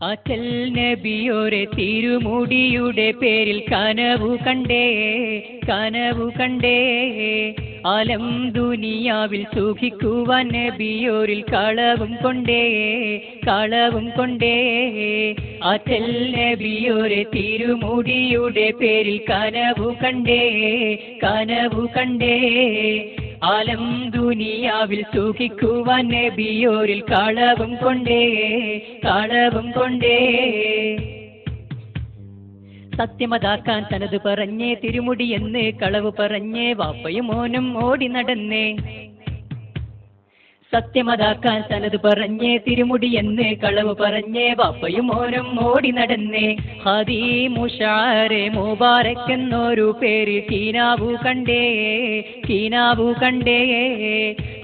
ആറ്റൽ നബിയോരെ തിരുമുടിയുടെ പേരിൽ കനവു കണ്ടേ ആലം ദുനിയാവിൽ സുഖിക്കുവാൻ നബിയോരിൽ കളവും കൊണ്ടേ ആറ്റൽ നബിയോരെ തിരുമുടിയുടെ പേരിൽ കനവു കണ്ടേ ആലം ദുനിയാവിൽ സുഖിക്കുവാൻ നബിയോരിൽ കളവും കൊണ്ടേ സത്യമതാക്കാൻ തനത് പറഞ്ഞേ തിരുമുടി എന്ന് കളവ് പറഞ്ഞേ വാപ്പയും മോനും ഓടി നടന്നേ സത്യമതാക്കാൻ തനത് പറഞ്ഞേ തിരുമുടി എന്ന് കളവ് പറഞ്ഞേ വാപ്പയും മോനും ഓടി നടന്നേ ഹാദി മുഷാരെ മുബാരക് എന്നൊരു പേര് കീനാവു കണ്ടേ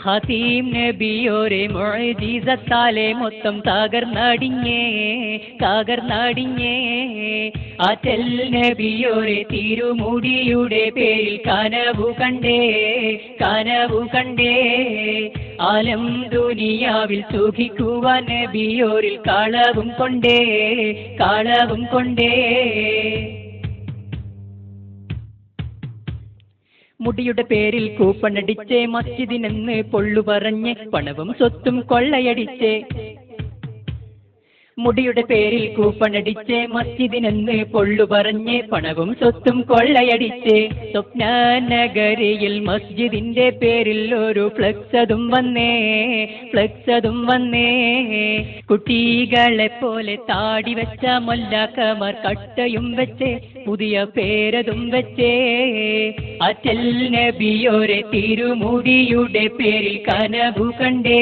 ഹതീം നബിയോരെ മുഅ്ജിസത്താലെ മൊത്തം തകർന്നടിഞ്ഞേ ആറ്റൽ നബിയോരെ തിരുമുടിയുടെ പേരിൽ കനവു കണ്ടേ ആലം ദുനിയാവിൽ സുഖിക്കുവാൻ നബിയോരിൽ കളവും കൊണ്ടേ മുടിയുടെ പേരിൽ കൂപ്പണടിച്ചേ മസ്ജിദിനെന്ന് പൊള്ളു പറഞ്ഞ് പണവും സ്വത്തും കൊള്ളയടിച്ചേ മുടിയുടെ പേരിൽ കൂപ്പണടിച്ചേ മസ്ജിദിനെന്ന് പൊള്ളു പറഞ്ഞ് പണവും സ്വത്തും കൊള്ളയടിച്ചേ സ്വപ്ന നഗരിയിൽ മസ്ജിദിന്റെ പേരിൽ ഒരു ഫ്ലക്സതും വന്നേ കുട്ടികളെ പോലെ താടി വെച്ച മൊല്ലാക്കമാർ കട്ടയും വെച്ചേ പുതിയ പേരതും വെച്ചേ ആറ്റൽ നബിയോരെ തിരുമുടിയുടെ പേരിൽ കനവു കണ്ടേ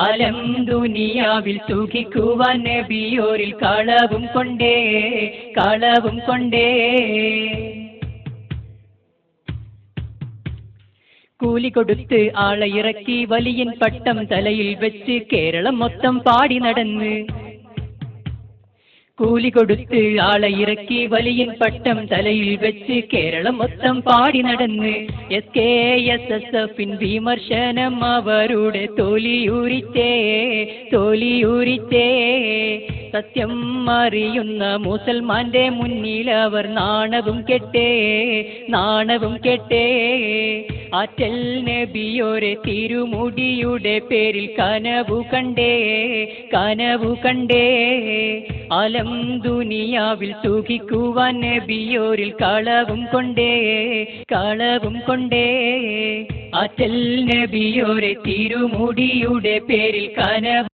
ആലം ദുനിയാവിൽ സുഖിക്കുവാൻ നബിയോരിൽ കളവും കൊണ്ടേ കൂലി കൊടുത്ത് ആളെ ഇറക്കി വലിയൻ പട്ടം തലയിൽ വെച്ച് കേരളം മൊത്തം പാടി നടന്ന് കൂലി കൊടുത്ത് ആളെ ഇറക്കി വലിയൻ പട്ടം തലയിൽ വെച്ച് കേരളം മൊത്തം പാടി നടന്ന് SKSSF വിമർശനം അവരുടെ തോലിയൂരിച്ചേ സത്യം അറിയുന്ന മുസൽമാന്റെ മുന്നിൽ അവർ നാണവും കെട്ടേ ആറ്റൽ നബിയോരെ തിരുമുടിയുടെ പേരിൽ കനവു കണ്ടേ ആലം ദുനിയാവിൽ സുഖിക്കുവാൻ നബിയോരിൽ കളവും കൊണ്ടേ ആറ്റൽ നബിയോരെ തിരുമുടിയുടെ പേരിൽ കനവു